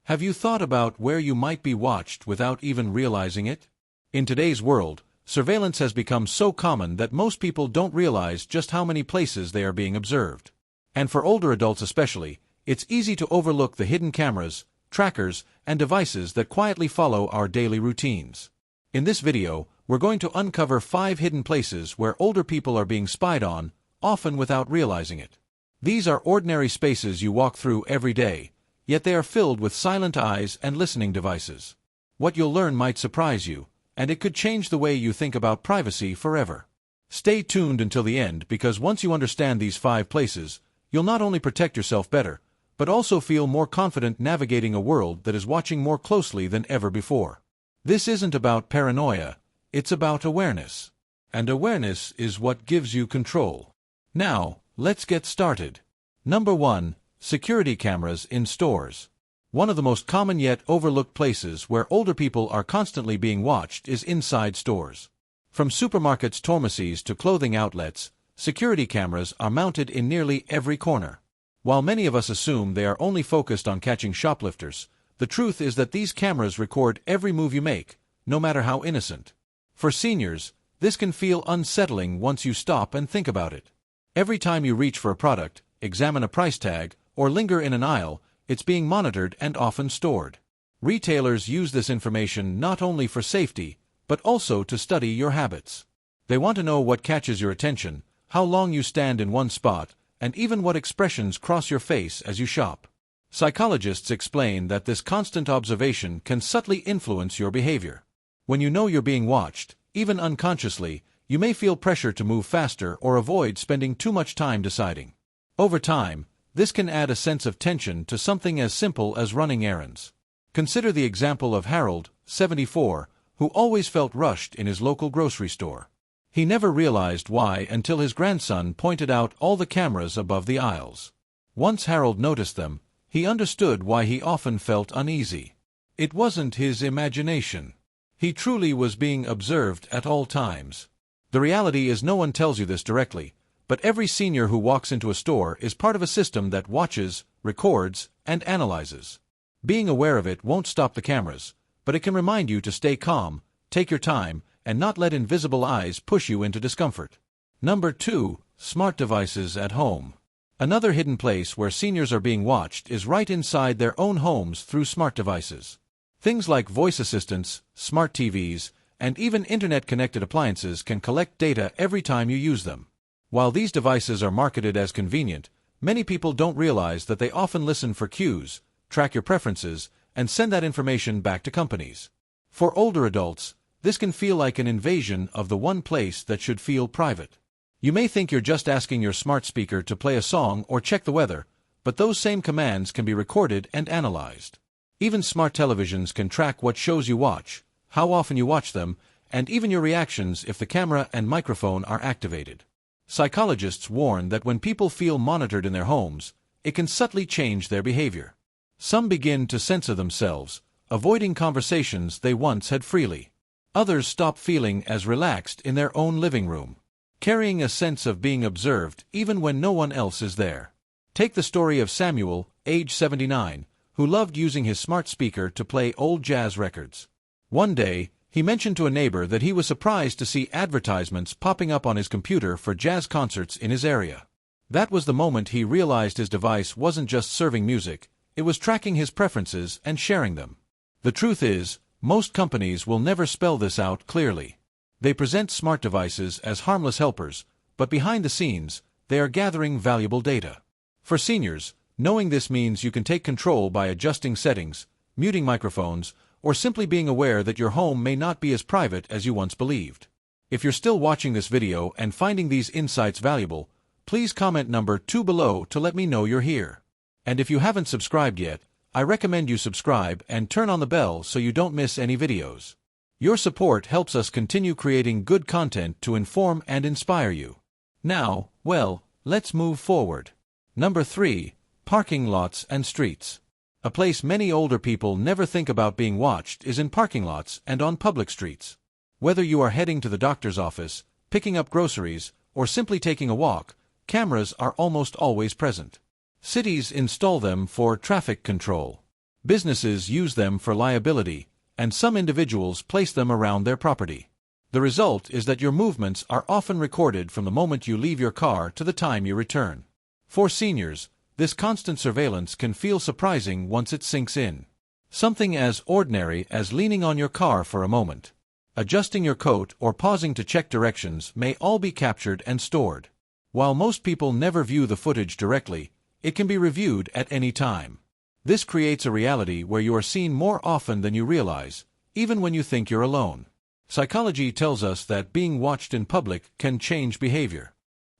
Have you thought about where you might be watched without even realizing it? In today's world, surveillance has become so common that most people don't realize just how many places they are being observed. And for older adults especially, it's easy to overlook the hidden cameras, trackers, and devices that quietly follow our daily routines. In this video, we're going to uncover 5 hidden places where older people are being spied on, often without realizing it. These are ordinary spaces you walk through every day, yet they are filled with silent eyes and listening devices. What you'll learn might surprise you, and it could change the way you think about privacy forever. Stay tuned until the end because once you understand these 5 places, you'll not only protect yourself better, but also feel more confident navigating a world that is watching more closely than ever before. This isn't about paranoia, it's about awareness. And awareness is what gives you control. Now, let's get started. Number 1. Security cameras in stores. One of the most common yet overlooked places where older people are constantly being watched is inside stores. From supermarkets, pharmacies to clothing outlets, security cameras are mounted in nearly every corner. While many of us assume they are only focused on catching shoplifters, the truth is that these cameras record every move you make, no matter how innocent. For seniors, this can feel unsettling once you stop and think about it. Every time you reach for a product, examine a price tag, or linger in an aisle, it's being monitored and often stored. Retailers use this information not only for safety, but also to study your habits. They want to know what catches your attention, how long you stand in one spot, and even what expressions cross your face as you shop. Psychologists explain that this constant observation can subtly influence your behavior. When you know you're being watched, even unconsciously, you may feel pressure to move faster or avoid spending too much time deciding. Over time, this can add a sense of tension to something as simple as running errands. Consider the example of Harold, 74, who always felt rushed in his local grocery store. He never realized why until his grandson pointed out all the cameras above the aisles. Once Harold noticed them, he understood why he often felt uneasy. It wasn't his imagination. He truly was being observed at all times. The reality is no one tells you this directly, but every senior who walks into a store is part of a system that watches, records, and analyzes. Being aware of it won't stop the cameras, but it can remind you to stay calm, take your time, and not let invisible eyes push you into discomfort. Number 2. Smart devices at home. Another hidden place where seniors are being watched is right inside their own homes through smart devices. Things like voice assistants, smart TVs, and even internet-connected appliances can collect data every time you use them. While these devices are marketed as convenient, many people don't realize that they often listen for cues, track your preferences, and send that information back to companies. For older adults, this can feel like an invasion of the one place that should feel private. You may think you're just asking your smart speaker to play a song or check the weather, but those same commands can be recorded and analyzed. Even smart televisions can track what shows you watch, how often you watch them, and even your reactions if the camera and microphone are activated. Psychologists warn that when people feel monitored in their homes, it can subtly change their behavior. Some begin to censor themselves, avoiding conversations they once had freely. Others stop feeling as relaxed in their own living room, carrying a sense of being observed even when no one else is there. Take the story of Samuel, age 79, who loved using his smart speaker to play old jazz records. One day, he mentioned to a neighbor that he was surprised to see advertisements popping up on his computer for jazz concerts in his area. That was the moment he realized his device wasn't just serving music, it was tracking his preferences and sharing them. The truth is, most companies will never spell this out clearly. They present smart devices as harmless helpers, but behind the scenes, they are gathering valuable data. For seniors, knowing this means you can take control by adjusting settings, muting microphones, or simply being aware that your home may not be as private as you once believed. If you're still watching this video and finding these insights valuable, please comment number 2 below to let me know you're here. And if you haven't subscribed yet, I recommend you subscribe and turn on the bell so you don't miss any videos. Your support helps us continue creating good content to inform and inspire you. Now, well, let's move forward. Number 3. Parking lots and streets. A place many older people never think about being watched is in parking lots and on public streets. Whether you are heading to the doctor's office, picking up groceries, or simply taking a walk, cameras are almost always present. Cities install them for traffic control. Businesses use them for liability, and some individuals place them around their property. The result is that your movements are often recorded from the moment you leave your car to the time you return. For seniors, this constant surveillance can feel surprising once it sinks in. Something as ordinary as leaning on your car for a moment, adjusting your coat, or pausing to check directions may all be captured and stored. While most people never view the footage directly, it can be reviewed at any time. This creates a reality where you are seen more often than you realize, even when you think you're alone. Psychology tells us that being watched in public can change behavior.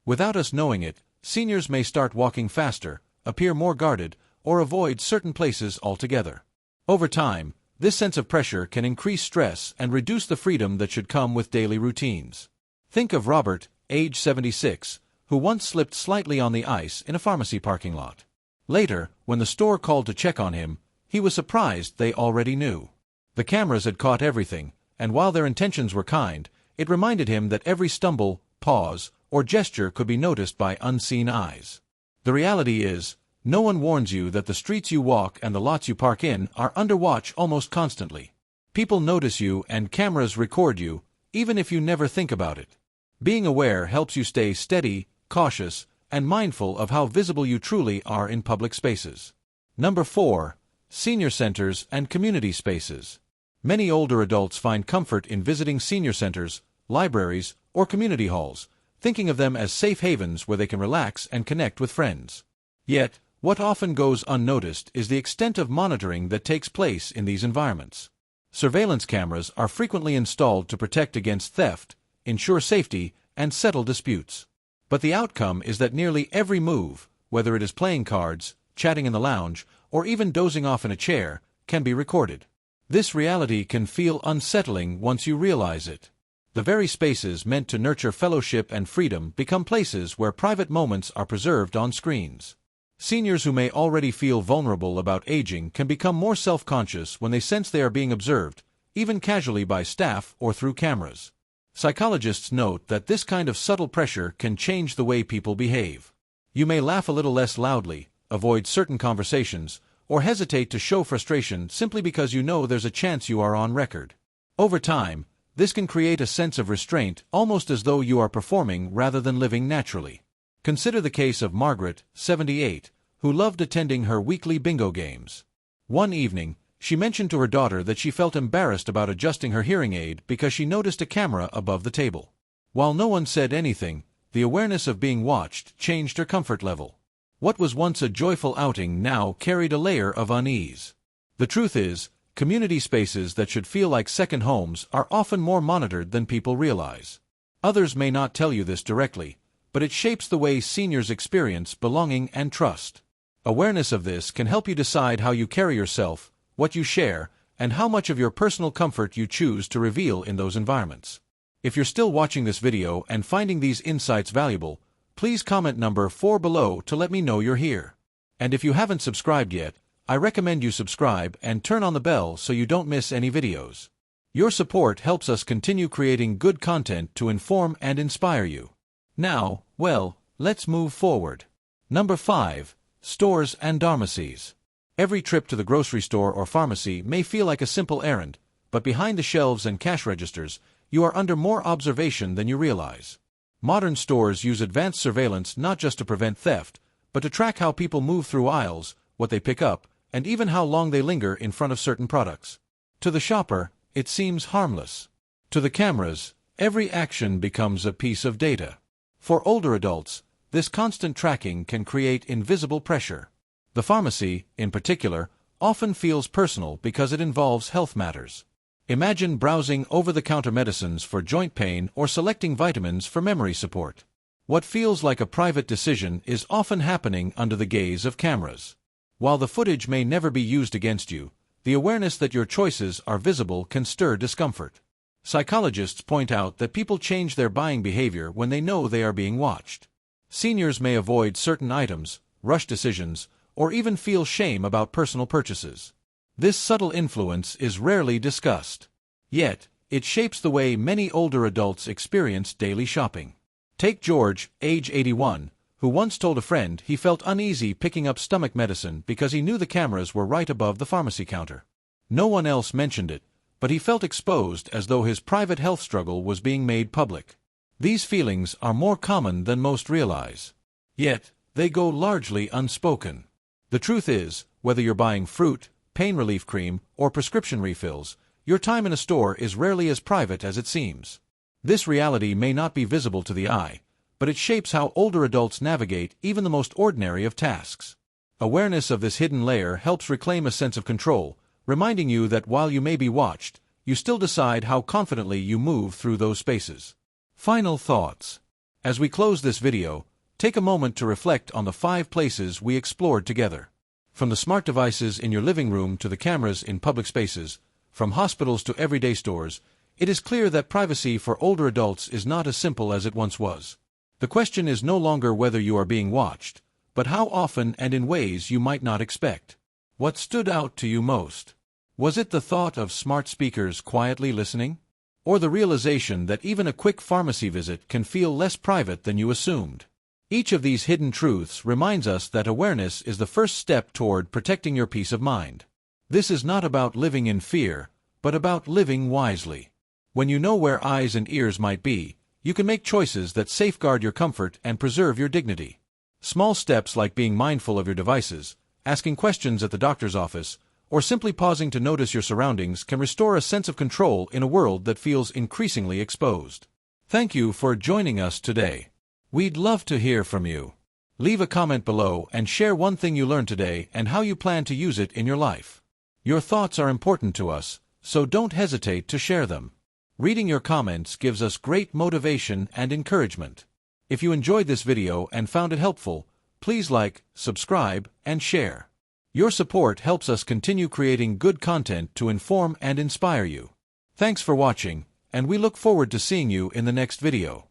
Without us knowing it, seniors may start walking faster, appear more guarded, or avoid certain places altogether. Over time, this sense of pressure can increase stress and reduce the freedom that should come with daily routines. Think of Robert, age 76, who once slipped slightly on the ice in a pharmacy parking lot. Later, when the store called to check on him, he was surprised they already knew. The cameras had caught everything, and while their intentions were kind, it reminded him that every stumble, pause, or gesture could be noticed by unseen eyes. The reality is, no one warns you that the streets you walk and the lots you park in are under watch almost constantly. People notice you and cameras record you, even if you never think about it. Being aware helps you stay steady, cautious, and mindful of how visible you truly are in public spaces. Number 4. Senior centers and community spaces. Many older adults find comfort in visiting senior centers, libraries, or community halls, thinking of them as safe havens where they can relax and connect with friends. Yet, what often goes unnoticed is the extent of monitoring that takes place in these environments. Surveillance cameras are frequently installed to protect against theft, ensure safety, and settle disputes. But the outcome is that nearly every move, whether it is playing cards, chatting in the lounge, or even dozing off in a chair, can be recorded. This reality can feel unsettling once you realize it. The very spaces meant to nurture fellowship and freedom become places where private moments are preserved on screens. Seniors who may already feel vulnerable about aging can become more self-conscious when they sense they are being observed, even casually by staff or through cameras. Psychologists note that this kind of subtle pressure can change the way people behave. You may laugh a little less loudly, avoid certain conversations, or hesitate to show frustration simply because you know there's a chance you are on record. Over time, this can create a sense of restraint, almost as though you are performing rather than living naturally. Consider the case of Margaret, 78, who loved attending her weekly bingo games. One evening, she mentioned to her daughter that she felt embarrassed about adjusting her hearing aid because she noticed a camera above the table. While no one said anything, the awareness of being watched changed her comfort level. What was once a joyful outing now carried a layer of unease. The truth is, community spaces that should feel like second homes are often more monitored than people realize. Others may not tell you this directly, but it shapes the way seniors experience belonging and trust. Awareness of this can help you decide how you carry yourself, what you share, and how much of your personal comfort you choose to reveal in those environments. If you're still watching this video and finding these insights valuable, please comment number 4 below to let me know you're here. And if you haven't subscribed yet, I recommend you subscribe and turn on the bell so you don't miss any videos. Your support helps us continue creating good content to inform and inspire you. Now, well, let's move forward. Number 5. Stores and pharmacies. Every trip to the grocery store or pharmacy may feel like a simple errand, but behind the shelves and cash registers, you are under more observation than you realize. Modern stores use advanced surveillance not just to prevent theft, but to track how people move through aisles, what they pick up, and even how long they linger in front of certain products. To the shopper, it seems harmless. To the cameras, every action becomes a piece of data. For older adults, this constant tracking can create invisible pressure. The pharmacy, in particular, often feels personal because it involves health matters. Imagine browsing over-the-counter medicines for joint pain or selecting vitamins for memory support. What feels like a private decision is often happening under the gaze of cameras. While the footage may never be used against you, the awareness that your choices are visible can stir discomfort. Psychologists point out that people change their buying behavior when they know they are being watched. Seniors may avoid certain items, rush decisions, or even feel shame about personal purchases. This subtle influence is rarely discussed. Yet, it shapes the way many older adults experience daily shopping. Take George, age 81, who once told a friend he felt uneasy picking up stomach medicine because he knew the cameras were right above the pharmacy counter. No one else mentioned it, but he felt exposed as though his private health struggle was being made public. These feelings are more common than most realize. Yet, they go largely unspoken. The truth is, whether you're buying fruit, pain relief cream, or prescription refills, your time in a store is rarely as private as it seems. This reality may not be visible to the eye, but it shapes how older adults navigate even the most ordinary of tasks. Awareness of this hidden layer helps reclaim a sense of control, reminding you that while you may be watched, you still decide how confidently you move through those spaces. Final thoughts. As we close this video, take a moment to reflect on the 5 places we explored together. From the smart devices in your living room to the cameras in public spaces, from hospitals to everyday stores, it is clear that privacy for older adults is not as simple as it once was. The question is no longer whether you are being watched, but how often and in ways you might not expect. What stood out to you most? Was it the thought of smart speakers quietly listening? Or the realization that even a quick pharmacy visit can feel less private than you assumed? Each of these hidden truths reminds us that awareness is the first step toward protecting your peace of mind. This is not about living in fear, but about living wisely. When you know where eyes and ears might be, you can make choices that safeguard your comfort and preserve your dignity. Small steps like being mindful of your devices, asking questions at the doctor's office, or simply pausing to notice your surroundings can restore a sense of control in a world that feels increasingly exposed. Thank you for joining us today. We'd love to hear from you. Leave a comment below and share one thing you learned today and how you plan to use it in your life. Your thoughts are important to us, so don't hesitate to share them. Reading your comments gives us great motivation and encouragement. If you enjoyed this video and found it helpful, please like, subscribe, and share. Your support helps us continue creating good content to inform and inspire you. Thanks for watching, and we look forward to seeing you in the next video.